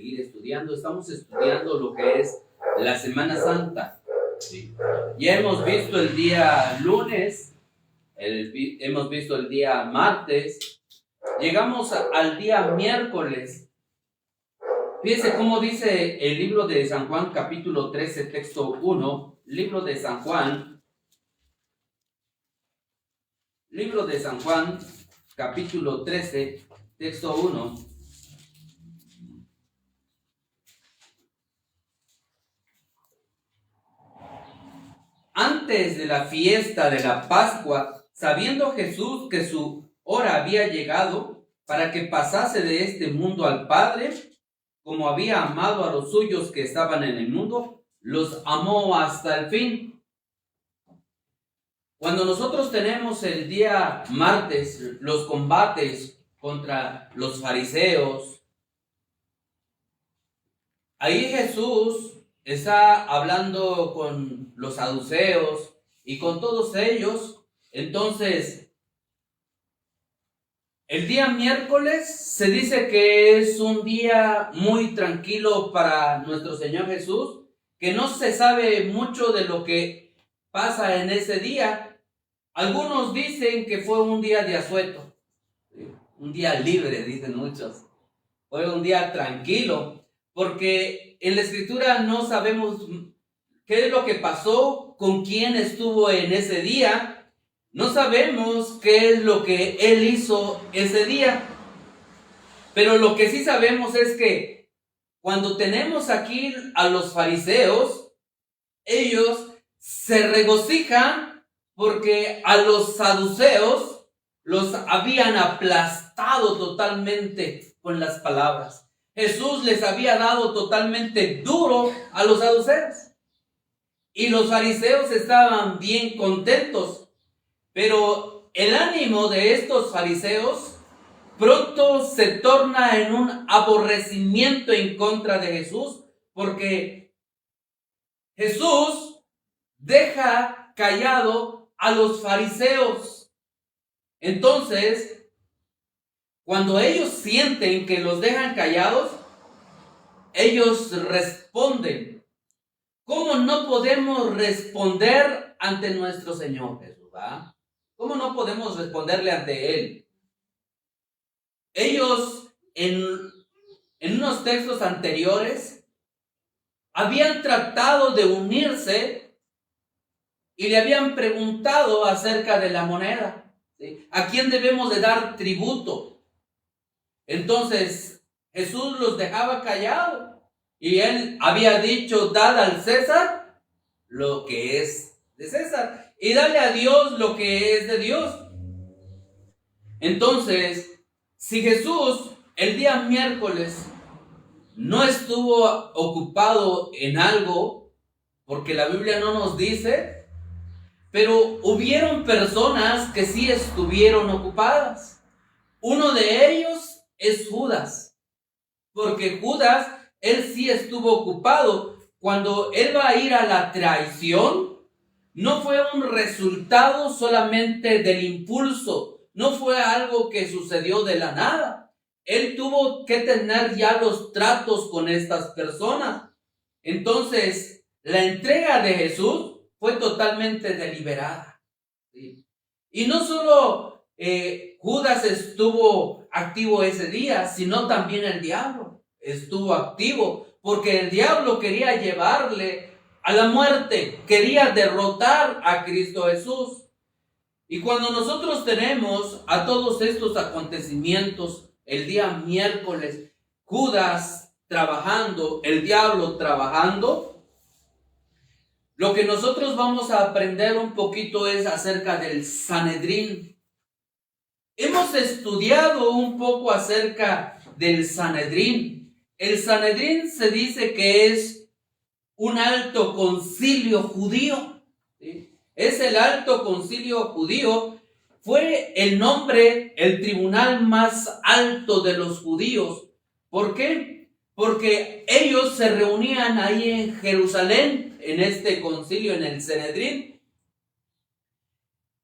seguir estudiando. Estamos estudiando lo que es la Semana Santa. ¿Sí? Ya hemos visto el día lunes, hemos visto el día martes, llegamos al día miércoles. Fíjense cómo dice el libro de San Juan, capítulo 13, texto 1, libro de San Juan, capítulo 13, texto 1. Antes de la fiesta de la Pascua, sabiendo Jesús que su hora había llegado para que pasase de este mundo al Padre, como había amado a los suyos que estaban en el mundo, los amó hasta el fin. Cuando nosotros tenemos el día martes los combates contra los fariseos, ahí Jesús está hablando con los saduceos y con todos ellos. Entonces, el día miércoles se dice que es un día muy tranquilo para nuestro Señor Jesús, que no se sabe mucho de lo que pasa en ese día. Algunos dicen que fue un día de asueto, un día libre, dicen muchos. Fue un día tranquilo, porque en la Escritura no sabemos qué es lo que pasó, con quién estuvo en ese día. No sabemos qué es lo que él hizo ese día, pero lo que sí sabemos es que cuando tenemos aquí a los fariseos, ellos se regocijan porque a los saduceos los habían aplastado totalmente con las palabras. Jesús les había dado totalmente duro a los saduceos y los fariseos estaban bien contentos. Pero el ánimo de estos fariseos pronto se torna en un aborrecimiento en contra de Jesús, porque Jesús deja callado a los fariseos. Entonces, cuando ellos sienten que los dejan callados, ellos responden. ¿Cómo no podemos responder ante nuestro Señor Jesús? ¿Va? ¿Cómo no podemos responderle ante Él? Ellos en unos textos anteriores habían tratado de unirse y le habían preguntado acerca de la moneda, ¿sí? ¿A quién debemos de dar tributo? Entonces Jesús los dejaba callados y Él había dicho: dad al César lo que es de César y dale a Dios lo que es de Dios. Entonces, si Jesús el día miércoles no estuvo ocupado en algo, porque la Biblia no nos dice, pero hubieron personas que sí estuvieron ocupadas. Uno de ellos es Judas, porque Judas, él sí estuvo ocupado. Cuando él va a ir a la traición, no fue un resultado solamente del impulso, no fue algo que sucedió de la nada. Él tuvo que tener ya los tratos con estas personas. Entonces, la entrega de Jesús fue totalmente deliberada, ¿sí? Y no solo Judas estuvo activo ese día, sino también el diablo estuvo activo, porque el diablo quería llevarle a la muerte, quería derrotar a Cristo Jesús. Y cuando nosotros tenemos a todos estos acontecimientos, el día miércoles, Judas trabajando, el diablo trabajando, lo que nosotros vamos a aprender un poquito es acerca del Sanedrín. Hemos estudiado un poco acerca del Sanedrín. El Sanedrín se dice que es un alto concilio judío, ¿sí? Es el alto concilio judío. Fue el nombre, el tribunal más alto de los judíos. ¿Por qué? Porque ellos se reunían ahí en Jerusalén, en este concilio, en el Sanedrín.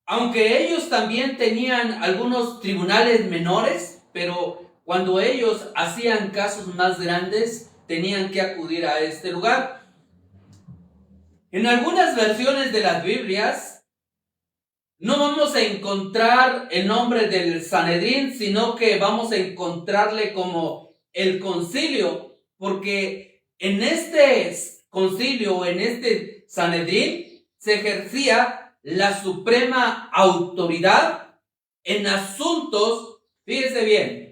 Aunque ellos también tenían algunos tribunales menores, pero cuando ellos hacían casos más grandes, tenían que acudir a este lugar. En algunas versiones de las Biblias no vamos a encontrar el nombre del Sanedrín, sino que vamos a encontrarle como el concilio, porque en este concilio, en este Sanedrín, se ejercía la suprema autoridad en asuntos, fíjese bien,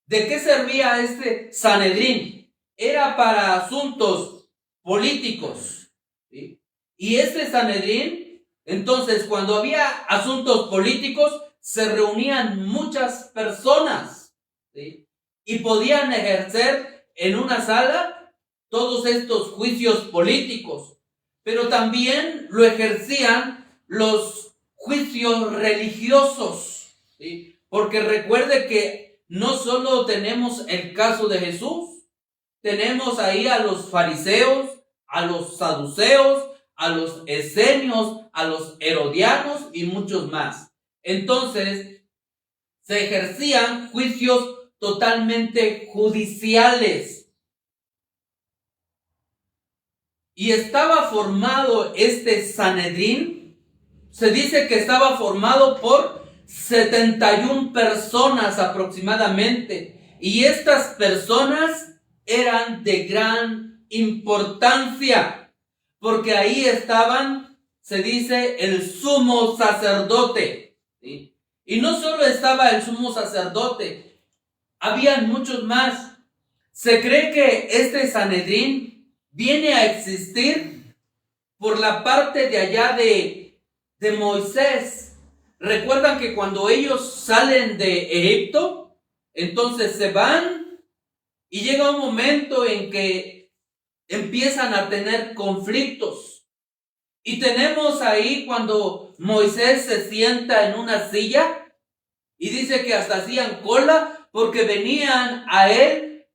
¿de qué servía este Sanedrín? Era para asuntos políticos, ¿sí? Y este Sanedrín, entonces, cuando había asuntos políticos, se reunían muchas personas, ¿sí? Y podían ejercer en una sala todos estos juicios políticos, pero también lo ejercían los juicios religiosos, ¿sí? Porque recuerde que no solo tenemos el caso de Jesús, tenemos ahí a los fariseos, a los saduceos, a los esenios, a los herodianos y muchos más. Entonces, se ejercían juicios totalmente judiciales. Y estaba formado este Sanedrín, se dice que estaba formado por 71 personas aproximadamente. Y estas personas eran de gran importancia, porque ahí estaban, se dice, el sumo sacerdote, ¿sí? Y no solo estaba el sumo sacerdote, habían muchos más. Se cree que este Sanedrín viene a existir por la parte de allá de Moisés. Recuerdan que cuando ellos salen de Egipto, entonces se van y llega un momento en que empiezan a tener conflictos. Y tenemos ahí cuando Moisés se sienta en una silla y dice que hasta hacían cola porque venían a él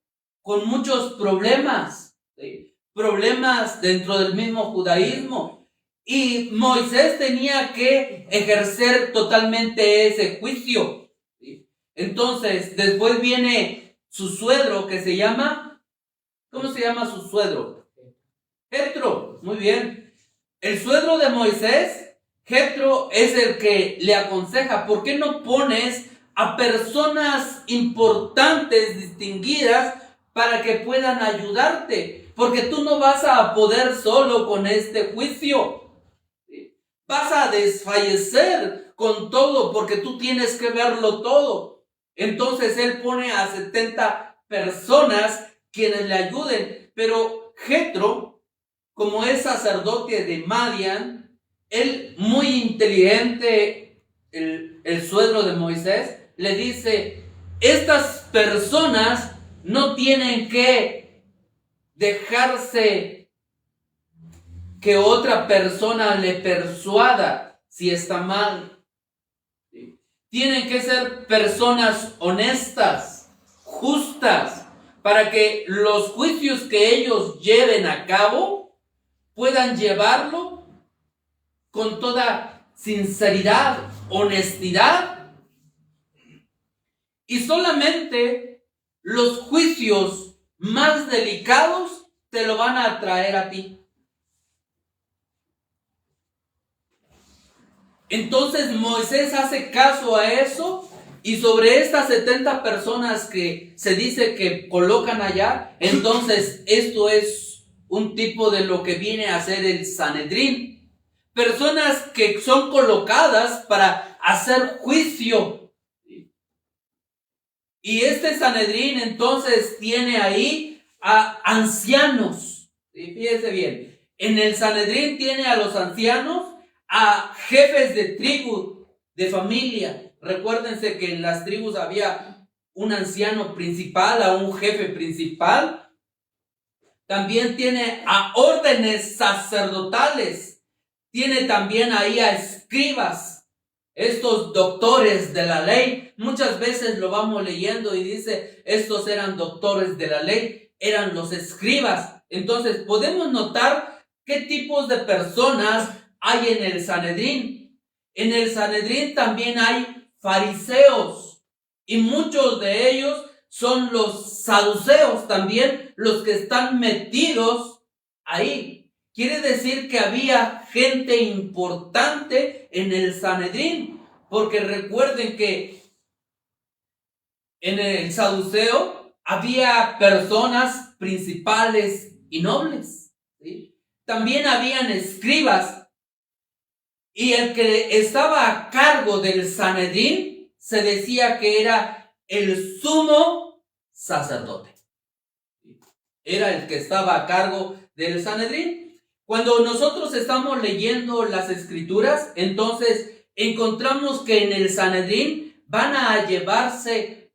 con muchos problemas, ¿sí? Problemas dentro del mismo judaísmo. Y Moisés tenía que ejercer totalmente ese juicio, ¿sí? Entonces, después viene su suegro que se llama, ¿cómo se llama su suegro? Jetro, muy bien. El suegro de Moisés, Jetro, es el que le aconseja, ¿por qué no pones a personas importantes, distinguidas, para que puedan ayudarte? Porque tú no vas a poder solo con este juicio. Vas a desfallecer con todo, porque tú tienes que verlo todo. Entonces él pone a 70 personas quienes le ayuden. Pero Jetro, como es sacerdote de Madián, él muy inteligente, el suegro de Moisés, le dice, estas personas no tienen que dejarse que otra persona le persuada si está mal. ¿Sí? Tienen que ser personas honestas, justas, para que los juicios que ellos lleven a cabo puedan llevarlo con toda sinceridad, honestidad. Y solamente los juicios más delicados te lo van a traer a ti. Entonces Moisés hace caso a eso, y sobre estas 70 personas que se dice que colocan allá, entonces esto es un tipo de lo que viene a ser el Sanedrín. Personas que son colocadas para hacer juicio. Y este Sanedrín entonces tiene ahí a ancianos. ¿Sí? Fíjense bien. En el Sanedrín tiene a los ancianos, a jefes de tribu, de familia. Recuérdense que en las tribus había un anciano principal, a un jefe principal. También tiene a órdenes sacerdotales. Tiene también ahí a escribas. Estos doctores de la ley, muchas veces lo vamos leyendo y dice, estos eran doctores de la ley, eran los escribas. Entonces podemos notar qué tipos de personas hay en el Sanedrín. En el Sanedrín también hay fariseos, y muchos de ellos son los saduceos también los que están metidos ahí. Quiere decir que había gente importante en el Sanedrín, porque recuerden que en el saduceo había personas principales y nobles, ¿sí? También habían escribas, y el que estaba a cargo del Sanedrín se decía que era el sumo sacerdote. Era el que estaba a cargo del Sanedrín. Cuando nosotros estamos leyendo las escrituras, entonces encontramos que en el Sanedrín van a llevarse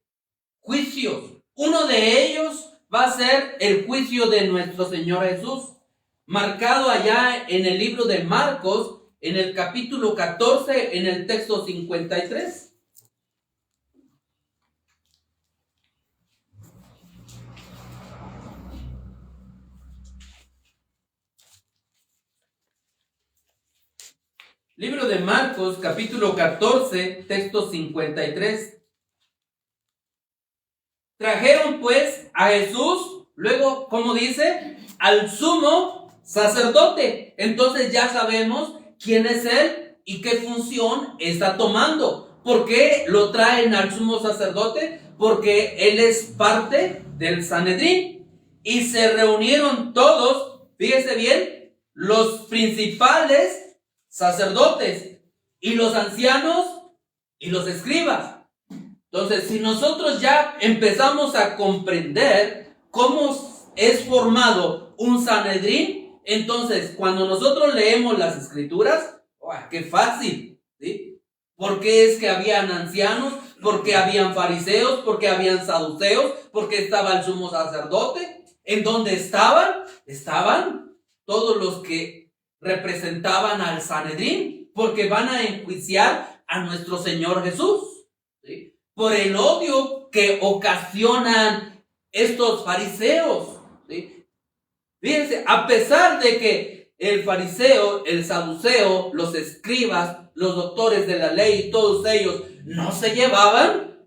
juicios. Uno de ellos va a ser el juicio de nuestro Señor Jesús, marcado allá en el libro de Marcos, en el capítulo 14, en el texto 53. Libro de Marcos, capítulo 14, texto 53. Trajeron pues a Jesús, luego, ¿cómo dice? Al sumo sacerdote. Entonces ya sabemos quién es él y qué función está tomando. ¿Por qué lo traen al sumo sacerdote? Porque él es parte del Sanedrín. Y se reunieron todos, fíjese bien, los principales sacerdotes y los ancianos y los escribas. Entonces, si nosotros ya empezamos a comprender cómo es formado un Sanedrín, entonces cuando nosotros leemos las escrituras, ¡oh, qué fácil! ¿Sí? Porque es que habían ancianos, porque habían fariseos, porque habían saduceos, porque estaba el sumo sacerdote. ¿En dónde estaban? Estaban todos los que representaban al Sanedrín, porque van a enjuiciar a nuestro Señor Jesús, ¿sí? Por el odio que ocasionan estos fariseos, ¿sí? Fíjense, a pesar de que el fariseo, el saduceo, los escribas, los doctores de la ley, todos ellos no se llevaban.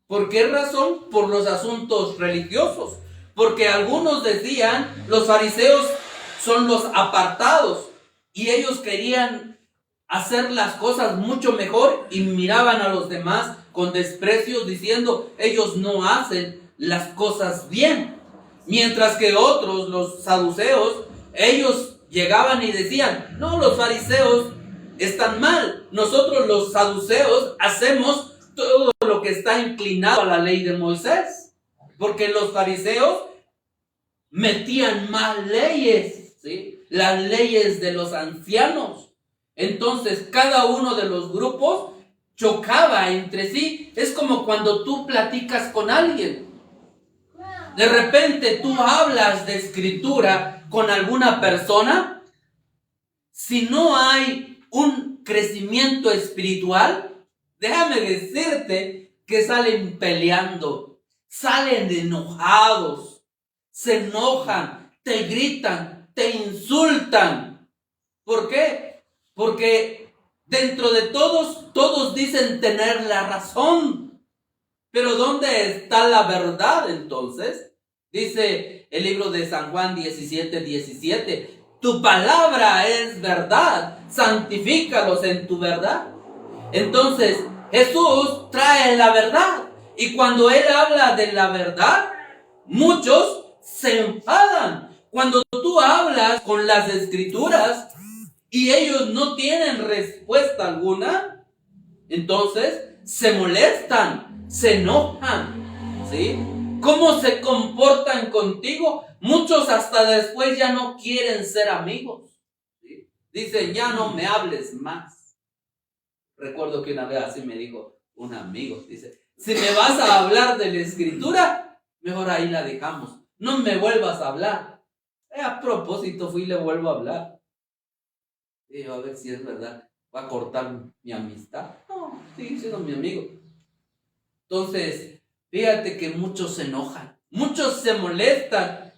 ¿Por qué razón? Por los asuntos religiosos. Porque algunos decían, los fariseos son los apartados, y ellos querían hacer las cosas mucho mejor y miraban a los demás con desprecio, diciendo, ellos no hacen las cosas bien. Mientras que otros, los saduceos, ellos llegaban y decían, no, los fariseos están mal, nosotros los saduceos hacemos todo lo que está inclinado a la ley de Moisés, porque los fariseos metían más leyes, ¿sí? Las leyes de los ancianos. Entonces cada uno de los grupos chocaba entre sí. Es como cuando tú platicas con alguien. De repente tú hablas de escritura con alguna persona. Si no hay un crecimiento espiritual, déjame decirte que salen peleando, salen enojados, se enojan, te gritan, te insultan. ¿Por qué? Porque dentro de todos dicen tener la razón. Pero ¿dónde está la verdad entonces? Dice el libro de San Juan 17:17. Tu palabra es verdad, santifícalos en tu verdad. Entonces Jesús trae la verdad, y cuando Él habla de la verdad, muchos se enfadan. Cuando tú hablas con las escrituras y ellos no tienen respuesta alguna, entonces se molestan, se enojan, ¿sí? ¿Cómo se comportan contigo? Muchos hasta después ya no quieren ser amigos, ¿sí? Dicen, ya no me hables más. Recuerdo que una vez así me dijo un amigo, dice, si me vas a hablar de la escritura, mejor ahí la dejamos, no me vuelvas a hablar. A propósito fui y le vuelvo a hablar. Y yo, a ver si es verdad, ¿va a cortar mi amistad? No, sigue siendo mi amigo. Entonces, fíjate que muchos se enojan, muchos se molestan.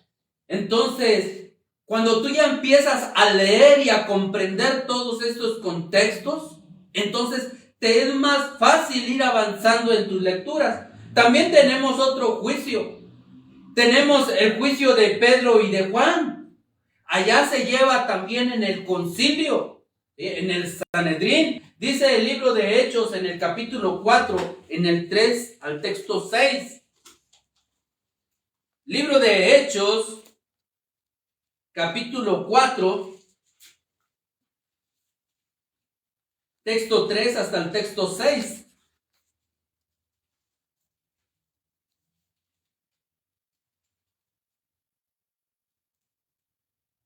Entonces, cuando tú ya empiezas a leer y a comprender todos estos contextos, entonces te es más fácil ir avanzando en tus lecturas. También tenemos otro juicio. Tenemos el juicio de Pedro y de Juan. Allá se lleva también en el concilio, en el Sanedrín. Dice el libro de Hechos en el capítulo 4, en el 3 al texto 6. Libro de Hechos, capítulo 4, texto 3 hasta el texto 6.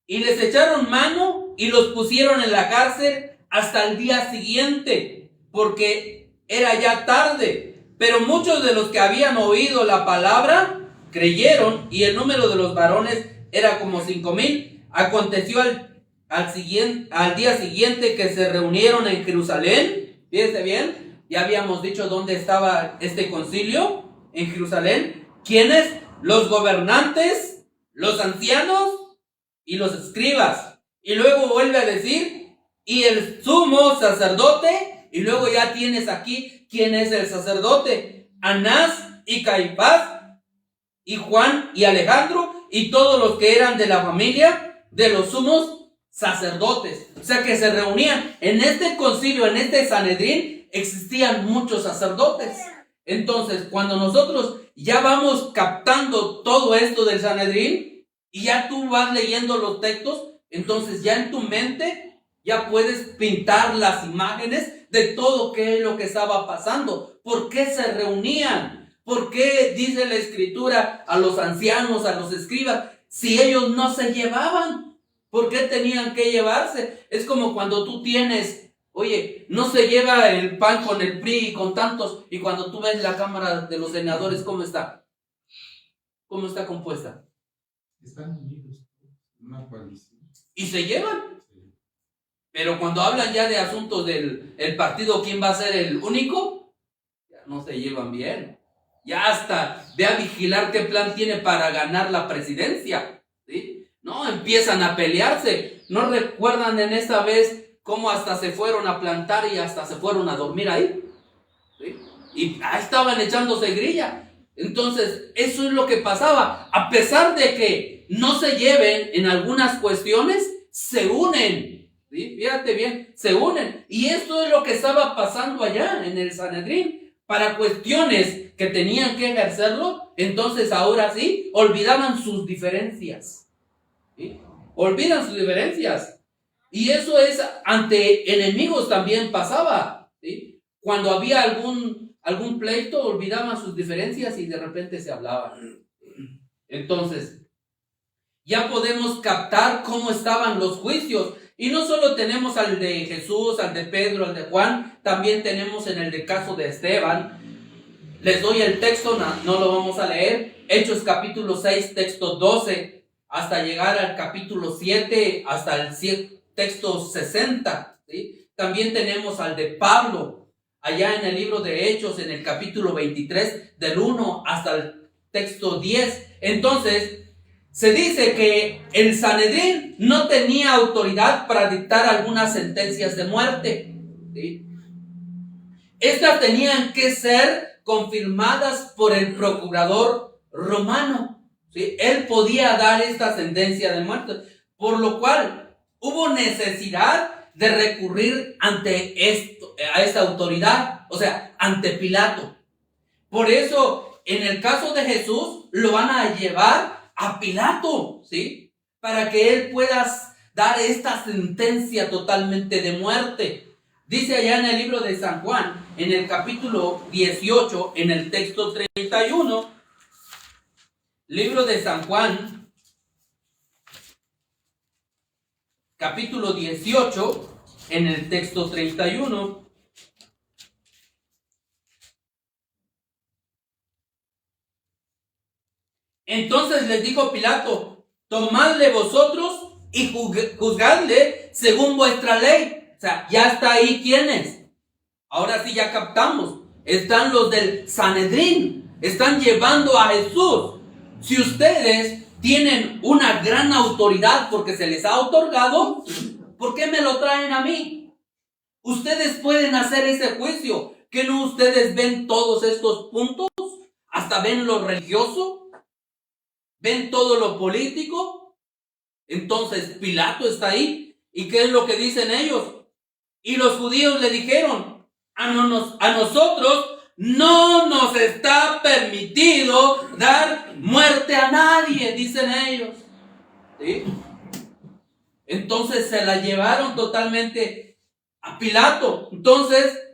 Y les echaron mano y los pusieron en la cárcel hasta el día siguiente, porque era ya tarde. Pero muchos de los que habían oído la palabra creyeron, y el número de los varones era como 5,000. Aconteció al día siguiente que se reunieron en Jerusalén. Fíjense bien, ya habíamos dicho dónde estaba este concilio, en Jerusalén. ¿Quiénes? Los gobernantes, los ancianos y los escribas. Y luego vuelve a decir, y el sumo sacerdote. Y luego ya tienes aquí quién es el sacerdote: Anás y Caifás y Juan y Alejandro y todos los que eran de la familia de los sumos sacerdotes. O sea que se reunían en este concilio, en este Sanedrín, existían muchos sacerdotes. Entonces, cuando nosotros ya vamos captando todo esto del Sanedrín y ya tú vas leyendo los textos, entonces ya en tu mente ya puedes pintar las imágenes de todo qué es lo que estaba pasando, por qué se reunían. ¿Por qué dice la escritura a los ancianos, a los escribas, si ellos no se llevaban? ¿Por qué tenían que llevarse? Es como cuando tú tienes, oye, no se lleva el PAN con el PRI y con tantos, y cuando tú ves la Cámara de los Senadores, ¿cómo está? ¿Cómo está compuesta? Están unidos, una coalición. ¿Y se llevan? Sí. Pero cuando hablan ya de asuntos del partido, ¿quién va a ser el único? Ya no se llevan bien. Ya hasta ve a vigilar qué plan tiene para ganar la presidencia, ¿sí? No, empiezan a pelearse. ¿No recuerdan en esta vez cómo hasta se fueron a plantar y hasta se fueron a dormir ahí? ¿Sí? Y ahí estaban echándose grilla. Entonces, eso es lo que pasaba. A pesar de que no se lleven en algunas cuestiones, se unen. ¿Sí? Fíjate bien, se unen. Y esto es lo que estaba pasando allá en el Sanedrín. Para cuestiones que tenían que ejercerlo, entonces ahora sí, olvidaban sus diferencias. ¿Sí? Olvidan sus diferencias. Y eso es ante enemigos también pasaba. ¿Sí? Cuando había algún pleito, olvidaban sus diferencias y de repente se hablaban. Entonces, ya podemos captar cómo estaban los juicios. Y no solo tenemos al de Jesús, al de Pedro, al de Juan, también tenemos en el caso de Esteban. Les doy el texto, no lo vamos a leer. Hechos capítulo 6, texto 12, hasta llegar al capítulo 7, hasta el texto 60. ¿Sí? También tenemos al de Pablo, allá en el libro de Hechos, en el capítulo 23, del 1 hasta el texto 10. Entonces, se dice que el Sanedrín no tenía autoridad para dictar algunas sentencias de muerte. ¿Sí? Estas tenían que ser confirmadas por el procurador romano. ¿Sí? Él podía dar esta sentencia de muerte, por lo cual hubo necesidad de recurrir a esta autoridad, o sea, ante Pilato. Por eso, en el caso de Jesús, lo van a llevar a Pilato, ¿sí? Para que él pueda dar esta sentencia totalmente de muerte. Dice allá en el libro de San Juan, en el capítulo 18, en el texto 31, libro de San Juan, capítulo 18, en el texto 31. Entonces les dijo Pilato: tomadle vosotros y juzgadle según vuestra ley. O sea, ya está ahí quiénes. Ahora sí ya captamos. Están los del Sanedrín. Están llevando a Jesús. Si ustedes tienen una gran autoridad porque se les ha otorgado, ¿por qué me lo traen a mí? Ustedes pueden hacer ese juicio. ¿Que no ustedes ven todos estos puntos? hasta ven lo religioso, ven todo lo político. Entonces Pilato está ahí. ¿Y qué es lo que dicen ellos? Y los judíos le dijeron, a nosotros no nos está permitido dar muerte a nadie, dicen ellos. ¿Sí? Entonces se la llevaron totalmente a Pilato. Entonces,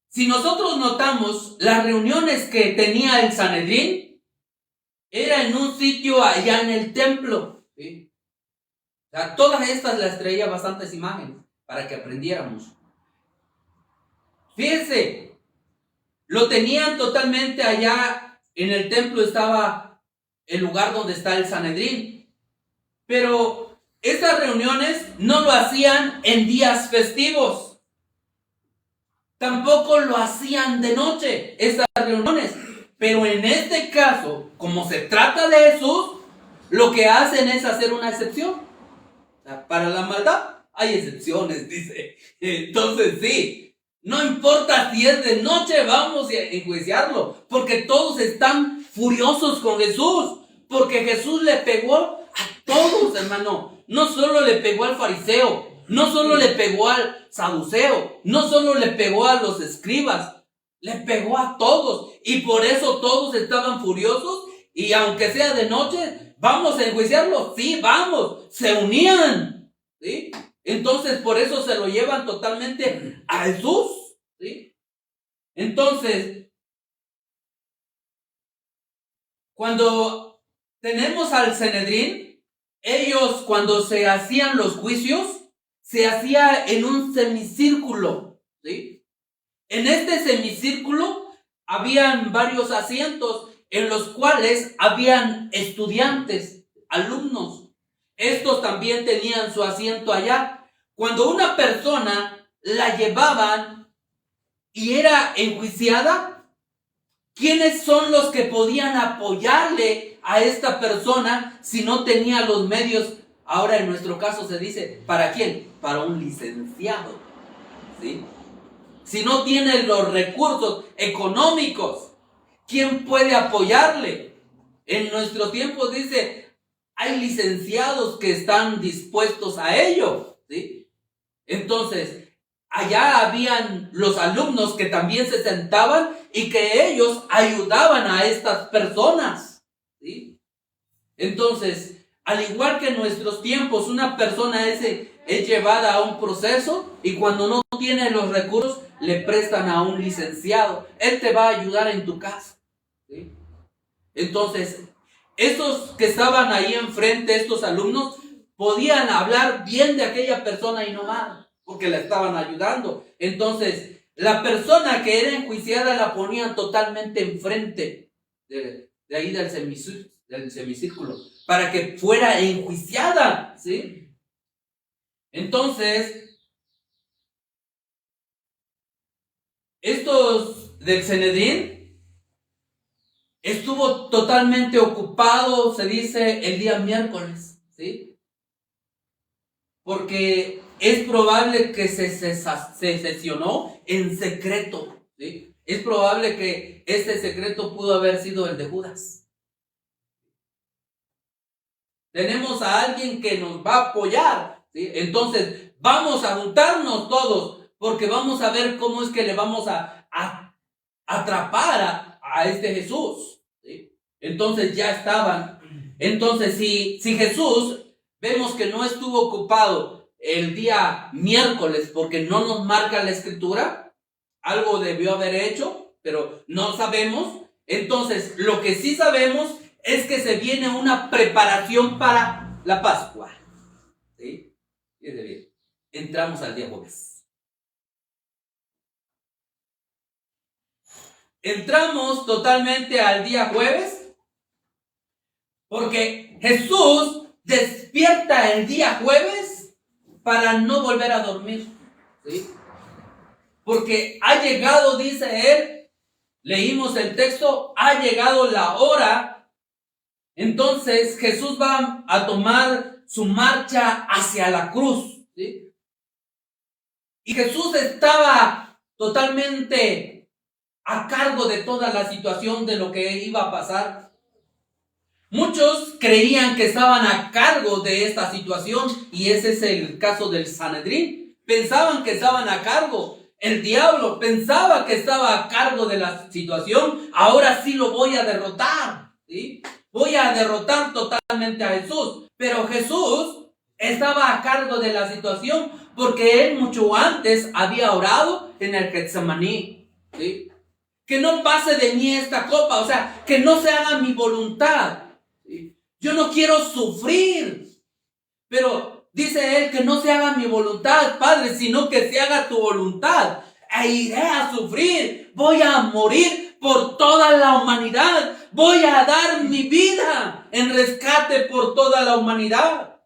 si nosotros notamos las reuniones que tenía el Sanedrín, era en un sitio allá en el templo. ¿Sí? O sea, todas estas las traía bastantes imágenes para que aprendiéramos. Fíjense, lo tenían totalmente allá en el templo, estaba el lugar donde está el Sanedrín. Pero estas reuniones no lo hacían en días festivos. Tampoco lo hacían de noche, estas reuniones. Pero en este caso, como se trata de Jesús, lo que hacen es hacer una excepción. O sea, para la maldad hay excepciones, dice. Entonces sí, no importa si es de noche, vamos a enjuiciarlo. Porque todos están furiosos con Jesús. Porque Jesús le pegó a todos, hermano. No solo le pegó al fariseo, no solo le pegó al saduceo, no solo le pegó a los escribas, le pegó a todos. Y por eso todos estaban furiosos. Y aunque sea de noche, vamos a enjuiciarlo. Sí, vamos. Se unían. ¿Sí? Entonces por eso se lo llevan totalmente a Jesús. ¿Sí? Entonces, cuando tenemos al Sanedrín, ellos cuando se hacían los juicios, se hacía en un semicírculo. ¿Sí? En este semicírculo habían varios asientos en los cuales habían estudiantes, alumnos. Estos también tenían su asiento allá. Cuando una persona la llevaban y era enjuiciada, ¿quiénes son los que podían apoyarle a esta persona si no tenía los medios? Ahora en nuestro caso se dice, ¿para quién? Para un licenciado. ¿Sí? Si no tiene los recursos económicos, ¿quién puede apoyarle? En nuestro tiempo dice, hay licenciados que están dispuestos a ello. ¿Sí? Entonces, allá habían los alumnos que también se sentaban y que ellos ayudaban a estas personas. ¿Sí? Entonces, al igual que en nuestros tiempos, una persona es llevada a un proceso y cuando no tiene los recursos, le prestan a un licenciado. Él te va a ayudar en tu caso. ¿Sí? Entonces, estos que estaban ahí enfrente, estos alumnos, podían hablar bien de aquella persona y no mal, porque la estaban ayudando. Entonces, la persona que era enjuiciada la ponían totalmente enfrente de ahí del semicírculo, para que fuera enjuiciada. ¿Sí? Entonces, estos del Sanedrín estuvo totalmente ocupado, se dice, el día miércoles. ¿Sí? Porque es probable que se sesionó en secreto. ¿Sí? Es probable que este secreto pudo haber sido el de Judas. Tenemos a alguien que nos va a apoyar. ¿Sí? Entonces, vamos a juntarnos todos, porque vamos a ver cómo es que le vamos a atrapar a este Jesús. ¿Sí? Entonces ya estaban. Entonces, si Jesús vemos que no estuvo ocupado el día miércoles porque no nos marca la escritura, algo debió haber hecho, pero no sabemos. Entonces, lo que sí sabemos es que se viene una preparación para la Pascua. ¿Sí? Fíjense bien. Entramos al día jueves. Entramos totalmente al día jueves porque Jesús despierta el día jueves para no volver a dormir. ¿Sí? Porque ha llegado, dice él, leímos el texto, ha llegado la hora. Entonces Jesús va a tomar su marcha hacia la cruz. ¿Sí? Y Jesús estaba totalmente a cargo de toda la situación de lo que iba a pasar. Muchos creían que estaban a cargo de esta situación, y ese es el caso del Sanedrín. Pensaban que estaban a cargo. El diablo pensaba que estaba a cargo de la situación. Ahora sí lo voy a derrotar, ¿sí? Voy a derrotar totalmente a Jesús. Pero Jesús estaba a cargo de la situación porque él mucho antes había orado en el Getsemaní, ¿sí? Que no pase de mí esta copa, o sea, que no se haga mi voluntad. Yo no quiero sufrir, pero dice él que no se haga mi voluntad, Padre, sino que se haga tu voluntad. E iré a sufrir, voy a morir por toda la humanidad, voy a dar mi vida en rescate por toda la humanidad.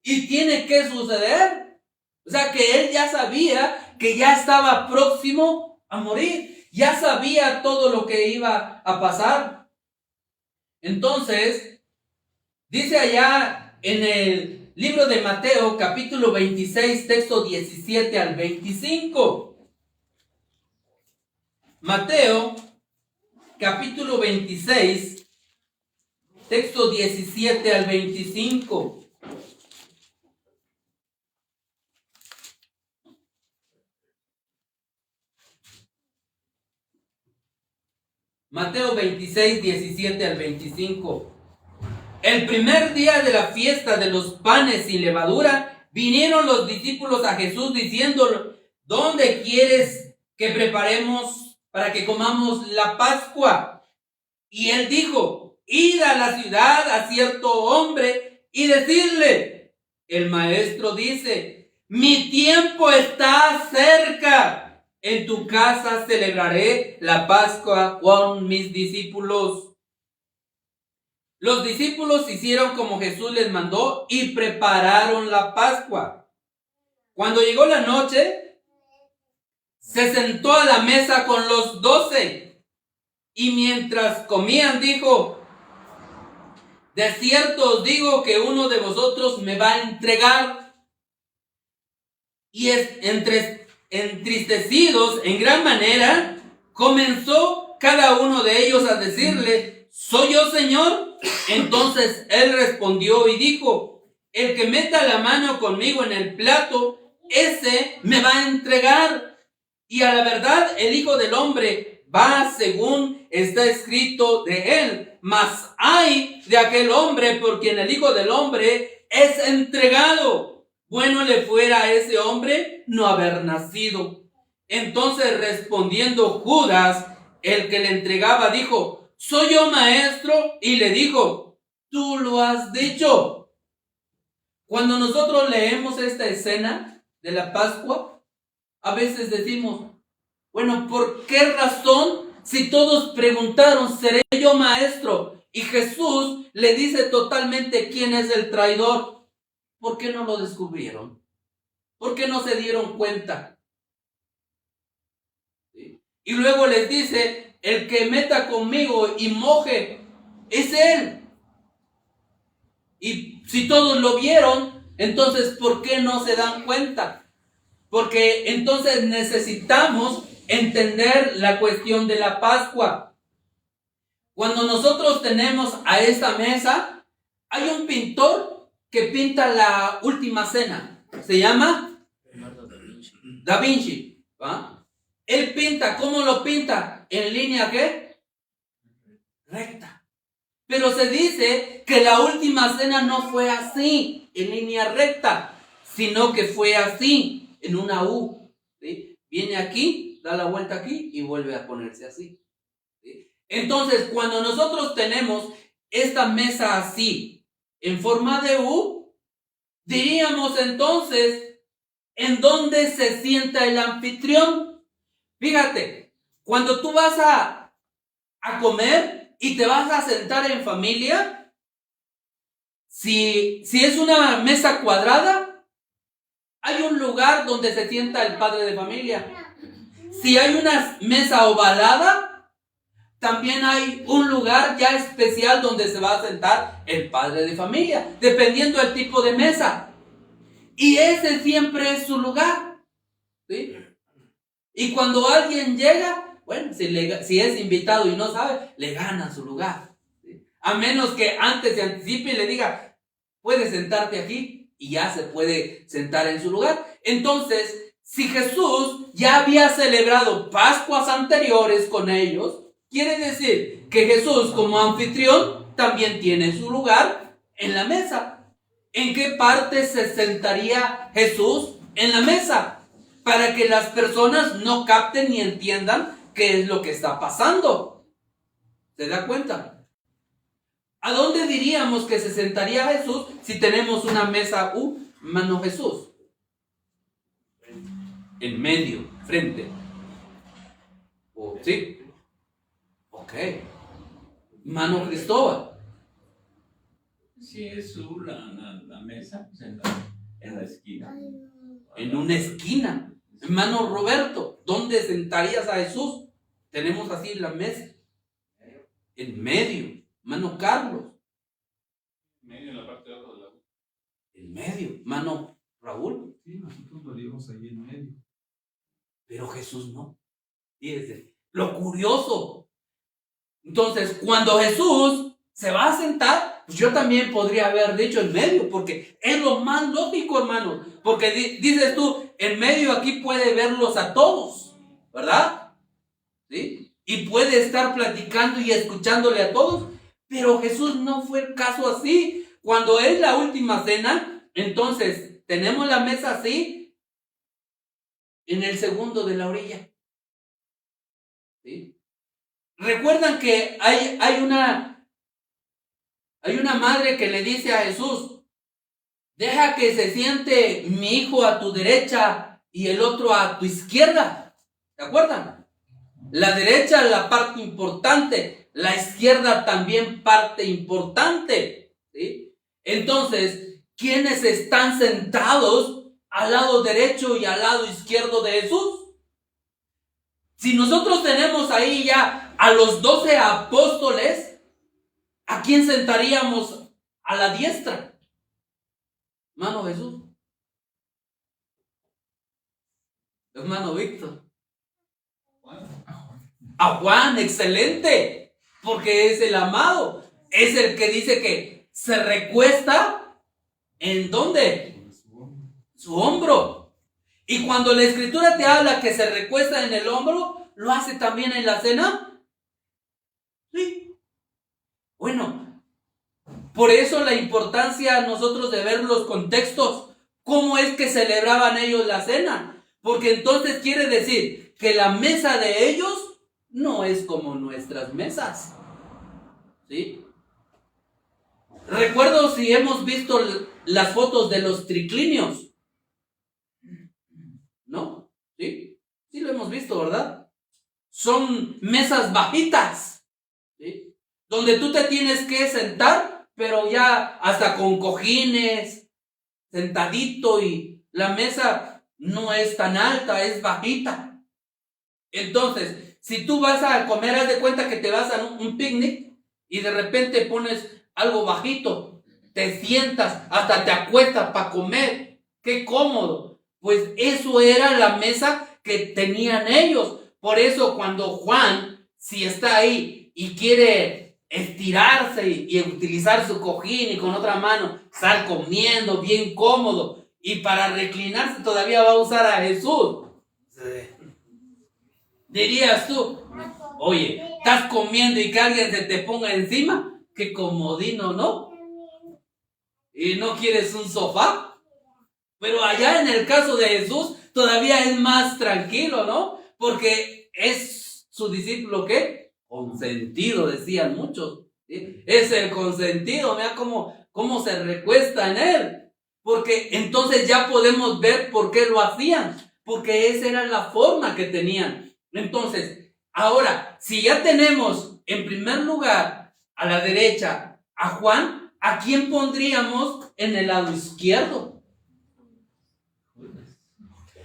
Y tiene que suceder. O sea que él ya sabía que ya estaba próximo a morir, ya sabía todo lo que iba a pasar. Entonces, dice allá en el libro de Mateo, capítulo 26, texto 17 al 25. Mateo, capítulo 26, texto 17 al 25. Mateo 26, 17 al 25. El primer día de la fiesta de los panes sin levadura, vinieron los discípulos a Jesús diciendo: ¿dónde quieres que preparemos para que comamos la Pascua? Y él dijo: id a la ciudad a cierto hombre y decirle: el maestro dice, mi tiempo está cerca. En tu casa celebraré la Pascua con mis discípulos. Los discípulos hicieron como Jesús les mandó y prepararon la Pascua. Cuando llegó la noche, se sentó a la mesa con los 12 y mientras comían dijo: de cierto os digo que uno de vosotros me va a entregar. Y entristecidos en gran manera, comenzó cada uno de ellos a decirle: ¿soy yo, Señor? Entonces él respondió y dijo: el que meta la mano conmigo en el plato, ese me va a entregar. Y a la verdad el Hijo del Hombre va según está escrito de él. Mas ay de aquel hombre por quien el Hijo del Hombre es entregado. Bueno le fuera a ese hombre no haber nacido. Entonces respondiendo Judas, el que le entregaba, dijo: ¿soy yo, maestro? Y le dijo: tú lo has dicho. Cuando nosotros leemos esta escena de la Pascua, a veces decimos: bueno, ¿por qué razón, si todos preguntaron, seré yo, maestro? Y Jesús le dice totalmente quién es el traidor. ¿Por qué no lo descubrieron? ¿Por qué no se dieron cuenta? ¿Sí? Y luego les dice: el que meta conmigo y moje, es él. Y si todos lo vieron, entonces ¿por qué no se dan cuenta? Porque entonces necesitamos entender la cuestión de la Pascua. Cuando nosotros tenemos a esta mesa, hay un pintor que pinta la última cena. Se llama Da Vinci. ¿Va? Él pinta, ¿cómo lo pinta? ¿En línea qué? Recta. Pero se dice que la última cena no fue así, en línea recta, sino que fue así, en una U. ¿Sí? Viene aquí, da la vuelta aquí y vuelve a ponerse así. ¿Sí? Entonces, cuando nosotros tenemos esta mesa así, en forma de U, diríamos entonces, ¿en dónde se sienta el anfitrión? Fíjate, cuando tú vas a comer y te vas a sentar en familia, si es una mesa cuadrada, hay un lugar donde se sienta el padre de familia. Si hay una mesa ovalada, también hay un lugar ya especial donde se va a sentar el padre de familia, dependiendo del tipo de mesa. Y ese siempre es su lugar, ¿sí? Y cuando alguien llega, Bueno, si es invitado y no sabe, le gana su lugar. ¿Sí? A menos que antes se anticipe y le diga, puedes sentarte aquí, y ya se puede sentar en su lugar. Entonces, si Jesús ya había celebrado Pascuas anteriores con ellos, quiere decir que Jesús como anfitrión también tiene su lugar en la mesa. ¿En qué parte se sentaría Jesús en la mesa? Para que las personas no capten ni entiendan qué es lo que está pasando. ¿Se da cuenta? ¿A dónde diríamos que se sentaría Jesús si tenemos una mesa mano Jesús? En medio, frente. ¿Sí? Ok. Mano Cristóbal. Sí, es la mesa, pues en la esquina. En una esquina. Hermano Roberto, ¿dónde sentarías a Jesús? Tenemos así la mesa. En medio. Mano Carlos. En medio, en la parte de abajo de la. En medio. Mano Raúl. Sí, nosotros lo haríamos ahí en medio. Pero Jesús no. Fíjense, lo curioso. Entonces, cuando Jesús se va a sentar, pues yo también podría haber dicho en medio, porque es lo más lógico, hermano. Porque dices tú, en medio aquí puede verlos a todos, ¿verdad? ¿Sí? Y puede estar platicando y escuchándole a todos. Pero Jesús no fue el caso así. Cuando es la última cena, entonces tenemos la mesa así, en el segundo de la orilla. ¿Sí? Recuerdan que hay una madre que le dice a Jesús, deja que se siente mi hijo a tu derecha y el otro a tu izquierda. ¿Se acuerdan? La derecha es la parte importante, la izquierda también parte importante. ¿Sí? Entonces, ¿quiénes están sentados al lado derecho y al lado izquierdo de Jesús? Si nosotros tenemos ahí ya a los 12 apóstoles, ¿a quién sentaríamos a la diestra? Hermano Jesús. Hermano Víctor. A Juan, excelente, porque es el amado, es el que dice que se recuesta ¿en dónde? Su hombro. Y cuando la escritura te habla que se recuesta en el hombro, ¿lo hace también en la cena? Sí. Bueno, por eso la importancia nosotros de ver los contextos, cómo es que celebraban ellos la cena, porque entonces quiere decir que la mesa de ellos no es como nuestras mesas. ¿Sí? Recuerdo si hemos visto las fotos de los triclinios. ¿No? ¿Sí? Sí lo hemos visto, ¿verdad? Son mesas bajitas, ¿sí? Donde tú te tienes que sentar, pero ya hasta con cojines, sentadito, y la mesa no es tan alta, es bajita. Entonces, si tú vas a comer, haz de cuenta que te vas a un picnic y de repente pones algo bajito, te sientas, hasta te acuestas para comer. ¡Qué cómodo! Pues eso era la mesa que tenían ellos. Por eso cuando Juan, si está ahí y quiere estirarse y utilizar su cojín y con otra mano estar comiendo bien cómodo, y para reclinarse todavía va a usar a Jesús, dirías tú, oye, estás comiendo y que alguien se te ponga encima, qué comodino, ¿no? ¿Y no quieres un sofá? Pero allá en el caso de Jesús todavía es más tranquilo, ¿no? Porque es su discípulo, ¿qué? Consentido, decían muchos. ¿Sí? Es el consentido, mira cómo se recuesta en él. Porque entonces ya podemos ver por qué lo hacían. Porque esa era la forma que tenían. Entonces, ahora, si ya tenemos en primer lugar a la derecha a Juan, ¿a quién pondríamos en el lado izquierdo?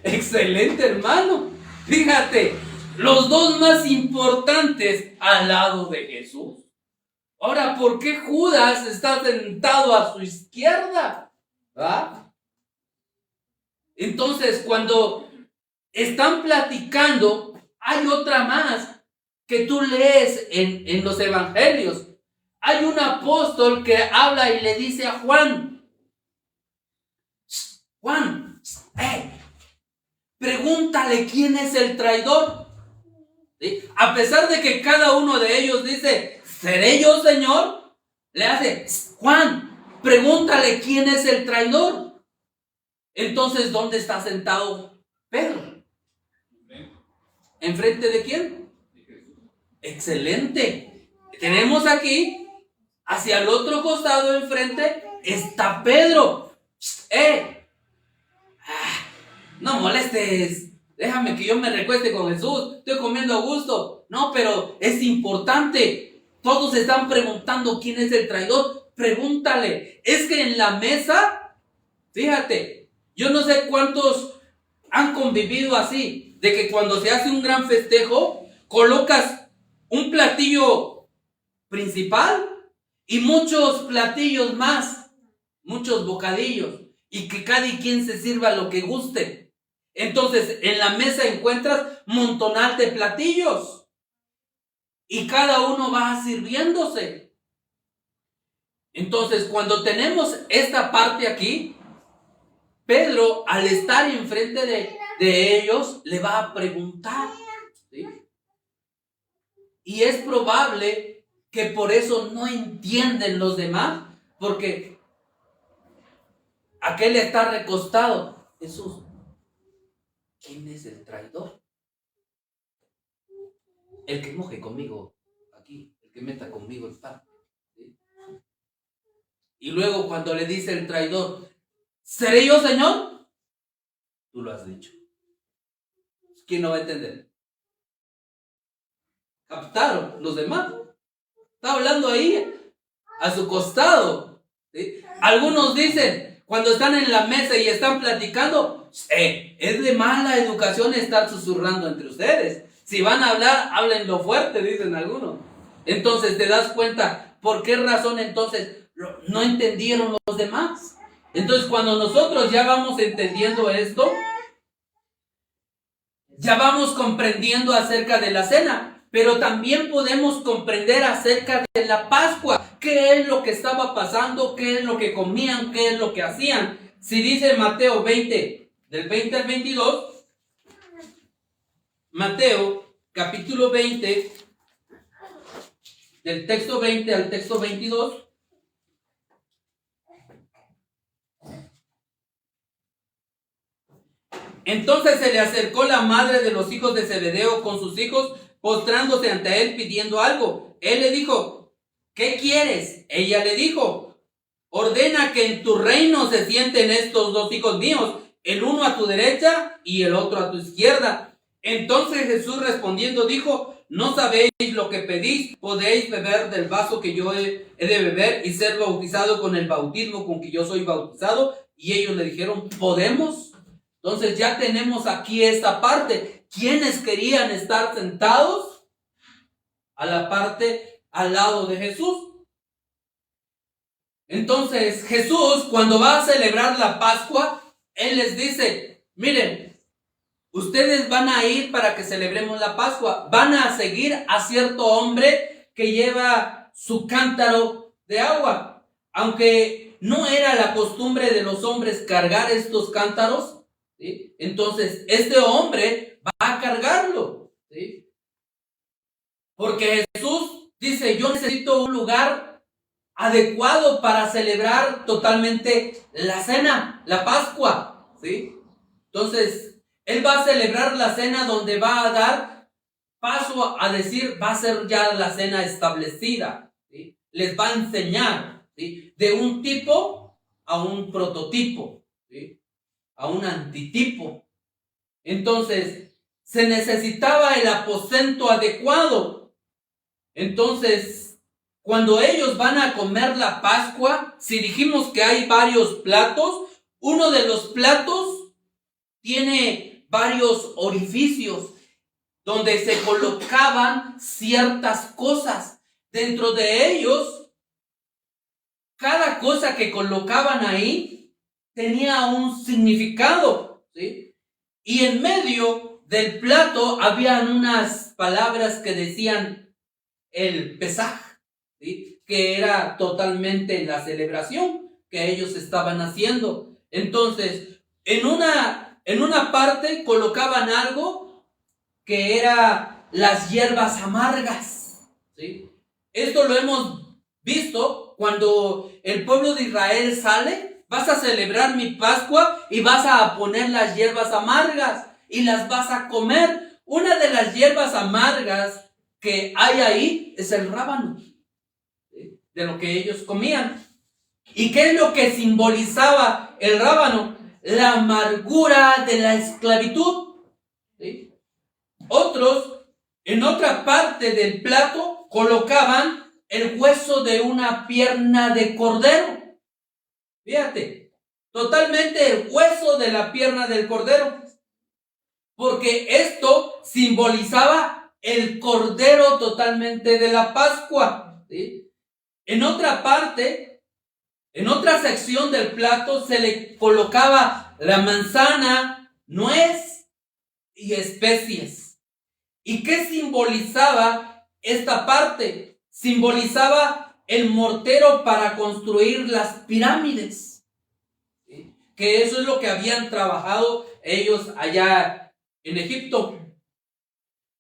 Excelente, hermano. Fíjate, los dos más importantes al lado de Jesús. Ahora, ¿por qué Judas está sentado a su izquierda? ¿Ah? Entonces, cuando están platicando, hay otra más que tú lees en los evangelios, hay un apóstol que habla y le dice a Juan, Juan, pregúntale quién es el traidor. ¿Sí? A pesar de que cada uno de ellos dice, ¿seré yo, Señor? Le hace, Juan, pregúntale quién es el traidor. Entonces, ¿dónde está sentado Pedro? ¿Enfrente de quién? Excelente. Tenemos aquí, hacia el otro costado enfrente, está Pedro. No molestes. Déjame que yo me recueste con Jesús. Estoy comiendo a gusto. No, pero es importante. Todos están preguntando quién es el traidor. Pregúntale. Es que en la mesa, fíjate, yo no sé cuántos han convivido así, de que cuando se hace un gran festejo, colocas un platillo principal y muchos platillos más, muchos bocadillos, y que cada quien se sirva lo que guste. Entonces, en la mesa encuentras montonal de platillos y cada uno va sirviéndose. Entonces, cuando tenemos esta parte aquí, Pedro, al estar enfrente de ellos, le va a preguntar, ¿sí? Y es probable que por eso no entienden los demás, porque aquel está recostado. Jesús, ¿quién es el traidor? El que moje conmigo aquí, el que meta conmigo el pan. ¿Sí? Y luego cuando le dice el traidor, ¿seré yo, Señor? Tú lo has dicho. ¿Quién no va a entender? ¿Captaron los demás? Está hablando ahí, a su costado. ¿Sí? Algunos dicen, cuando están en la mesa y están platicando, es de mala educación estar susurrando entre ustedes. Si van a hablar, háblenlo fuerte, dicen algunos. Entonces te das cuenta, ¿por qué razón entonces no entendieron los demás? Entonces cuando nosotros ya vamos entendiendo esto, ya vamos comprendiendo acerca de la cena, pero también podemos comprender acerca de la Pascua. ¿Qué es lo que estaba pasando? ¿Qué es lo que comían? ¿Qué es lo que hacían? Si dice Mateo 20, del 20 al 22, Mateo capítulo 20, del texto 20 al texto 22, entonces se le acercó la madre de los hijos de Zebedeo con sus hijos, postrándose ante él pidiendo algo. Él le dijo, ¿qué quieres? Ella le dijo, ordena que en tu reino se sienten estos dos hijos míos, el uno a tu derecha y el otro a tu izquierda. Entonces Jesús respondiendo dijo, no sabéis lo que pedís, podéis beber del vaso que yo he de beber y ser bautizado con el bautismo con que yo soy bautizado. Y ellos le dijeron, ¿podemos? Entonces ya tenemos aquí esta parte. ¿Quiénes querían estar sentados a la parte al lado de Jesús? Entonces Jesús, cuando va a celebrar la Pascua, Él les dice, miren, ustedes van a ir para que celebremos la Pascua, van a seguir a cierto hombre que lleva su cántaro de agua. Aunque no era la costumbre de los hombres cargar estos cántaros, ¿sí? Entonces este hombre va a cargarlo, ¿sí? Porque Jesús dice, yo necesito un lugar adecuado para celebrar totalmente la cena, la Pascua, ¿sí? Entonces él va a celebrar la cena donde va a dar paso a decir, va a ser ya la cena establecida, ¿sí? Les va a enseñar, ¿sí? De un tipo a un prototipo, ¿sí? A un antitipo. Entonces se necesitaba el aposento adecuado. Entonces cuando ellos van a comer la Pascua, si dijimos que hay varios platos, uno de los platos tiene varios orificios donde se colocaban ciertas cosas. Dentro de ellos, cada cosa que colocaban ahí tenía un significado, ¿sí? Y en medio del plato habían unas palabras que decían el Pesaj, ¿sí? Que era totalmente la celebración que ellos estaban haciendo. Entonces, en una parte colocaban algo que era las hierbas amargas, ¿sí? Esto lo hemos visto cuando el pueblo de Israel sale. Vas a celebrar mi Pascua y vas a poner las hierbas amargas y las vas a comer. Una de las hierbas amargas que hay ahí es el rábano, ¿sí? De lo que ellos comían. ¿Y qué es lo que simbolizaba el rábano? La amargura de la esclavitud, ¿sí? Otros, en otra parte del plato, colocaban el hueso de una pierna de cordero. Fíjate, totalmente el hueso de la pierna del cordero. Porque esto simbolizaba el cordero totalmente de la Pascua, ¿sí? En otra parte, en otra sección del plato, se le colocaba la manzana, nuez y especies. ¿Y qué simbolizaba esta parte? Simbolizaba el mortero para construir las pirámides, ¿sí? Que eso es lo que habían trabajado ellos allá en Egipto.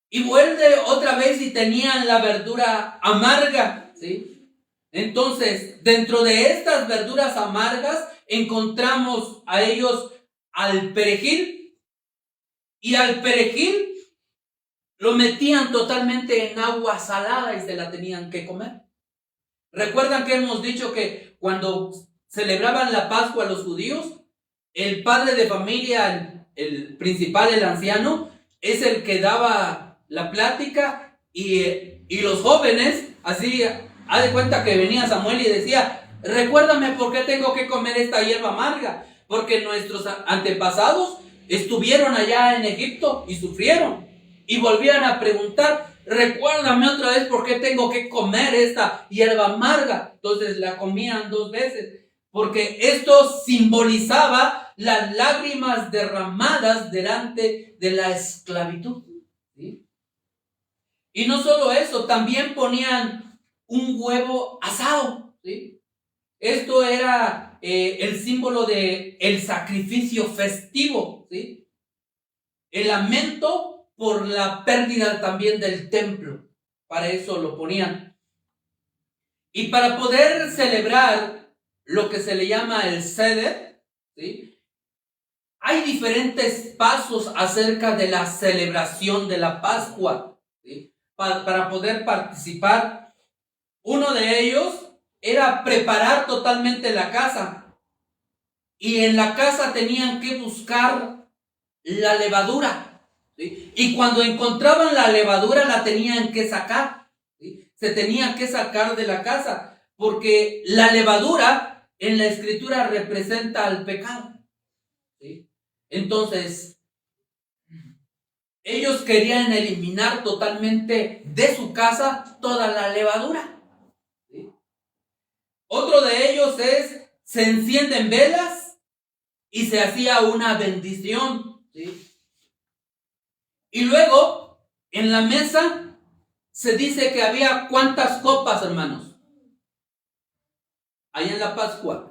Y vuelve otra vez y tenían la verdura amarga, ¿sí? Entonces, dentro de estas verduras amargas encontramos a ellos al perejil, y al perejil lo metían totalmente en agua salada y se la tenían que comer. ¿Recuerdan que hemos dicho que cuando celebraban la Pascua los judíos, el padre de familia, el principal, el anciano, es el que daba la plática y los jóvenes, así, haz de cuenta que venía Samuel y decía, recuérdame por qué tengo que comer esta hierba amarga, porque nuestros antepasados estuvieron allá en Egipto y sufrieron, y volvían a preguntar, recuérdame otra vez por qué tengo que comer esta hierba amarga. Entonces la comían 2 veces, porque esto simbolizaba las lágrimas derramadas delante de la esclavitud, ¿sí? Y no solo eso, también ponían un huevo asado, ¿sí? Esto era el símbolo de el sacrificio festivo, ¿sí? El lamento por la pérdida también del templo. Para eso lo ponían. Y para poder celebrar lo que se le llama el Seder, ¿sí? Hay diferentes pasos acerca de la celebración de la Pascua, ¿sí? Para poder participar. Uno de ellos era preparar totalmente la casa. Y en la casa tenían que buscar la levadura, ¿sí? Y cuando encontraban la levadura la tenían que sacar, ¿sí? Se tenía que sacar de la casa, porque la levadura en la escritura representa al pecado, ¿sí? Entonces, ellos querían eliminar totalmente de su casa toda la levadura, ¿sí? Otro de ellos es, se encienden velas y se hacía una bendición, ¿sí? Y luego, en la mesa, se dice que había ¿cuántas copas, hermanos? Ahí en la Pascua.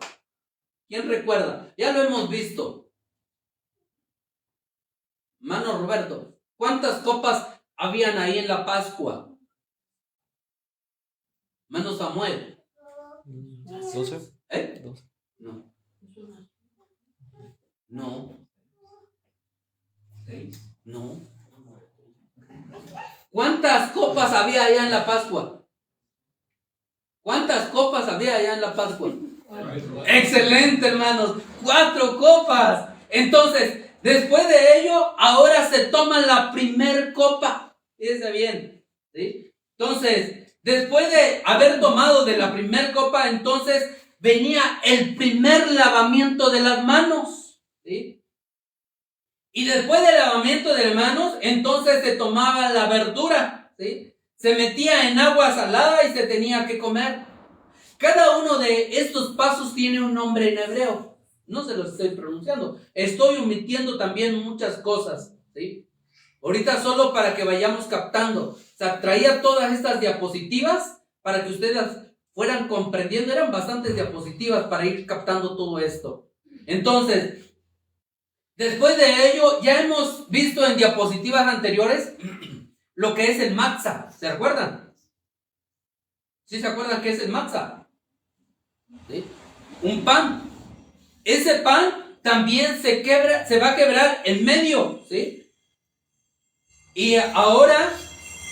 ¿Quién recuerda? Ya lo hemos visto. Hermano Roberto, ¿cuántas copas habían ahí en la Pascua? Hermano Samuel. 12. ¿Eh? 12. No. No. 6. No. ¿Cuántas copas había allá en la Pascua? ¿Cuántas copas había allá en la Pascua? Excelente, hermanos. 4 copas. Entonces, después de ello, ahora se toma la primer copa. Fíjense bien, ¿sí? Entonces, después de haber tomado de la primer copa, entonces venía el primer lavamiento de las manos, ¿sí? Y después del lavamiento de manos, entonces se tomaba la verdura, ¿sí? Se metía en agua salada y se tenía que comer. Cada uno de estos pasos tiene un nombre en hebreo. No se los estoy pronunciando. Estoy omitiendo también muchas cosas, ¿sí? Ahorita solo para que vayamos captando. O sea, traía todas estas diapositivas para que ustedes las fueran comprendiendo. Eran bastantes diapositivas para ir captando todo esto. Entonces, después de ello, ya hemos visto en diapositivas anteriores lo que es el matzah. ¿Se acuerdan? ¿Sí se acuerdan qué es el matzah? ¿Sí? Un pan. Ese pan también se va a quebrar en medio, ¿sí? Y ahora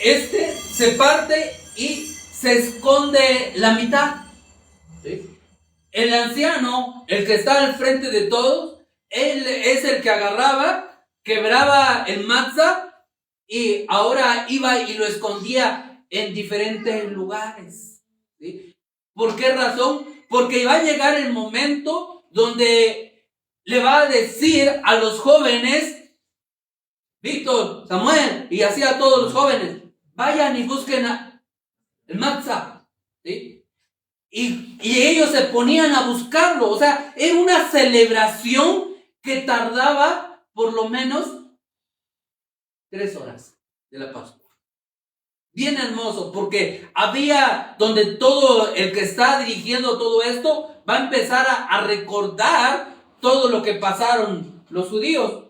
se parte y se esconde la mitad, ¿sí? El anciano, el que está al frente de todos, él es el que agarraba, quebraba el matzah y ahora iba y lo escondía en diferentes lugares, ¿sí? ¿Por qué razón? Porque va a llegar el momento donde le va a decir a los jóvenes, Víctor, Samuel, y así a todos los jóvenes, vayan y busquen el matzah, ¿sí? Y ellos se ponían a buscarlo. O sea, era una celebración que tardaba por lo menos 3 horas de la Pascua. Bien hermoso, porque había donde todo el que está dirigiendo todo esto va a empezar a recordar todo lo que pasaron los judíos.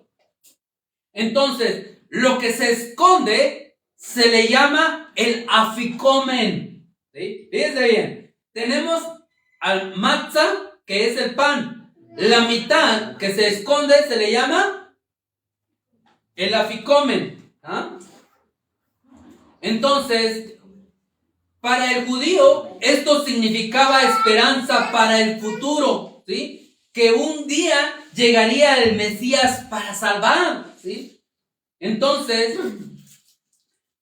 Entonces, lo que se esconde se le llama el aficomen, ¿sí? Fíjense bien, tenemos al matzah, que es el pan. La mitad que se esconde se le llama el aficomen, ¿ah? Entonces, para el judío, esto significaba esperanza para el futuro, ¿sí? Que un día llegaría el Mesías para salvar, ¿sí? Entonces,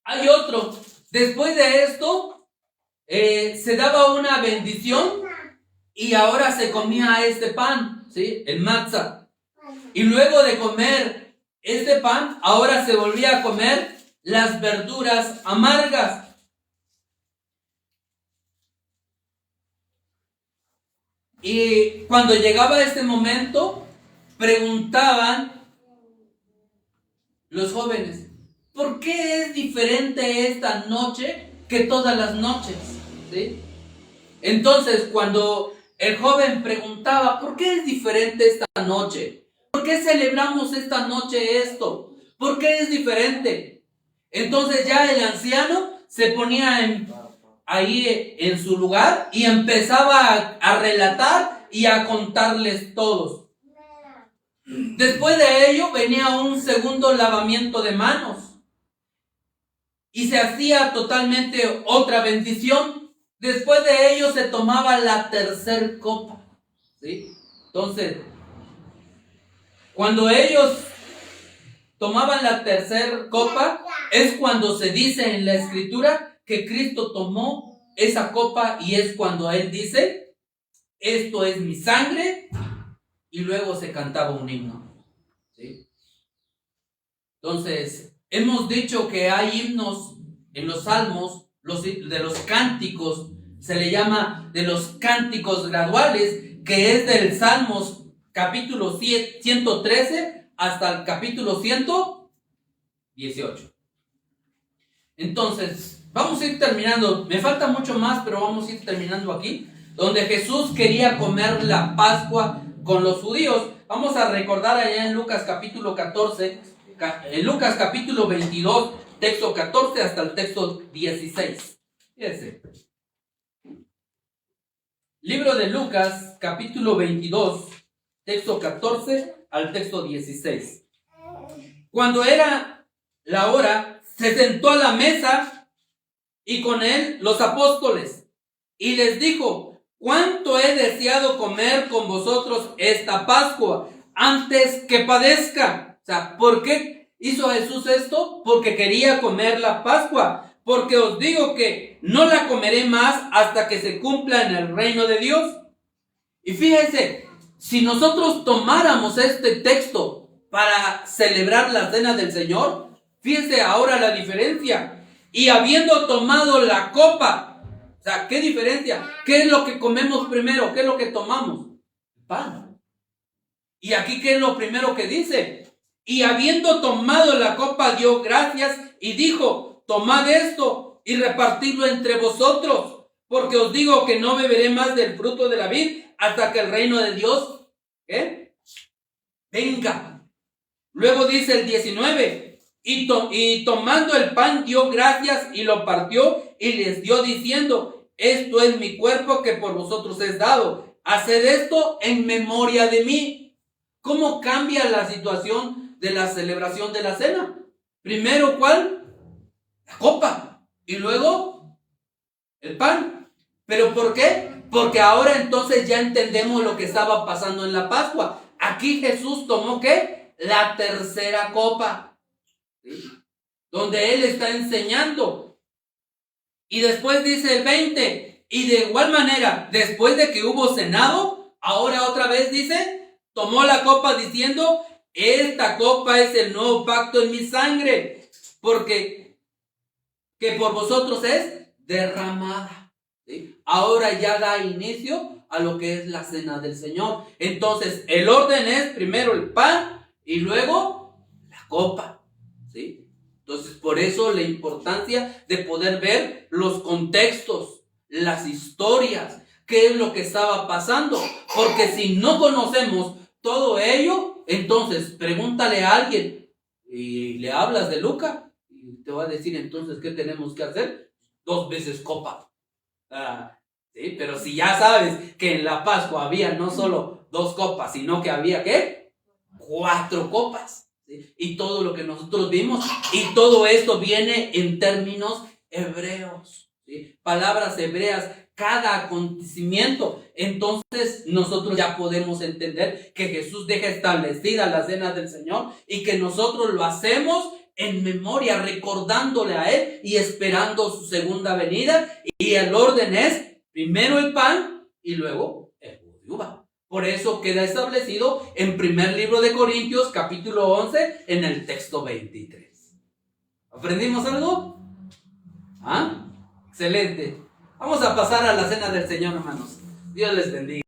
hay otro. Después de esto, se daba una bendición y ahora se comía este pan, ¿sí? El matzah. Y luego de comer este pan, ahora se volvía a comer las verduras amargas. Y cuando llegaba este momento, preguntaban los jóvenes, ¿por qué es diferente esta noche que todas las noches? ¿Sí? Entonces, cuando el joven preguntaba, ¿por qué es diferente esta noche? ¿Por qué celebramos esta noche esto? ¿Por qué es diferente? Entonces ya el anciano se ponía ahí en su lugar y empezaba a relatar y a contarles todos. Después de ello venía un segundo lavamiento de manos y se hacía totalmente otra bendición. Después de ello se tomaba la tercer copa, ¿sí? Entonces, cuando ellos tomaban la tercer copa, es cuando se dice en la escritura que Cristo tomó esa copa y es cuando Él dice, esto es mi sangre, y luego se cantaba un himno, ¿sí? Entonces, hemos dicho que hay himnos en los salmos, de los cánticos, se le llama de los cánticos graduales, que es del Salmos capítulo 113 hasta el capítulo 118. Entonces, vamos a ir terminando. Me falta mucho más, pero vamos a ir terminando aquí, donde Jesús quería comer la Pascua con los judíos. Vamos a recordar allá en Lucas capítulo 14, en Lucas capítulo 22, texto 14 hasta el texto 16. Fíjense. Libro de Lucas capítulo 22, texto 14 al texto 16. Cuando era la hora, se sentó a la mesa y con él los apóstoles y les dijo, ¿cuánto he deseado comer con vosotros esta Pascua antes que padezca? O sea, ¿por qué hizo Jesús esto? Porque quería comer la Pascua. Porque os digo que no la comeré más hasta que se cumpla en el reino de Dios. Y fíjense, si nosotros tomáramos este texto para celebrar la cena del Señor, fíjense ahora la diferencia. Y habiendo tomado la copa, o sea, ¿qué diferencia? ¿Qué es lo que comemos primero? ¿Qué es lo que tomamos? Pan. Y aquí, ¿qué es lo primero que dice? Y habiendo tomado la copa, dio gracias y dijo: tomad esto y repartidlo entre vosotros, porque os digo que no beberé más del fruto de la vid hasta que el reino de Dios venga. Luego dice el 19, y tomando el pan dio gracias y lo partió y les dio diciendo: esto es mi cuerpo que por vosotros es dado, haced esto en memoria de mí. ¿Cómo cambia la situación de la celebración de la cena? Primero, ¿cuál? La copa, y luego el pan. ¿Pero por qué? Porque ahora entonces ya entendemos lo que estaba pasando en la Pascua. Aquí Jesús tomó, ¿qué? La tercera copa, ¿sí? Donde Él está enseñando. Y después dice el 20, y de igual manera, después de que hubo cenado, ahora otra vez dice, tomó la copa diciendo: esta copa es el nuevo pacto en mi sangre, porque que por vosotros es derramada, ¿sí? Ahora ya da inicio a lo que es la cena del Señor. Entonces el orden es primero el pan y luego la copa, ¿sí? Entonces por eso la importancia de poder ver los contextos, las historias, qué es lo que estaba pasando, porque si no conocemos todo ello, entonces pregúntale a alguien y le hablas de Lucas y te va a decir: entonces, ¿qué tenemos que hacer? 2 veces copa. ¿Sí? Pero si ya sabes que en la Pascua había no solo 2 copas, sino que había, ¿qué? 4 copas, ¿sí? Y todo lo que nosotros vimos, y todo esto viene en términos hebreos, ¿sí? Palabras hebreas, cada acontecimiento. Entonces nosotros ya podemos entender que Jesús deja establecida la cena del Señor y que nosotros lo hacemos en memoria, recordándole a Él y esperando su segunda venida. Y el orden es primero el pan y luego el jugo de uva. Por eso queda establecido en primer libro de Corintios, capítulo 11, en el texto 23. ¿Aprendimos algo? ¿Ah? Excelente. Vamos a pasar a la cena del Señor, hermanos. Dios les bendiga.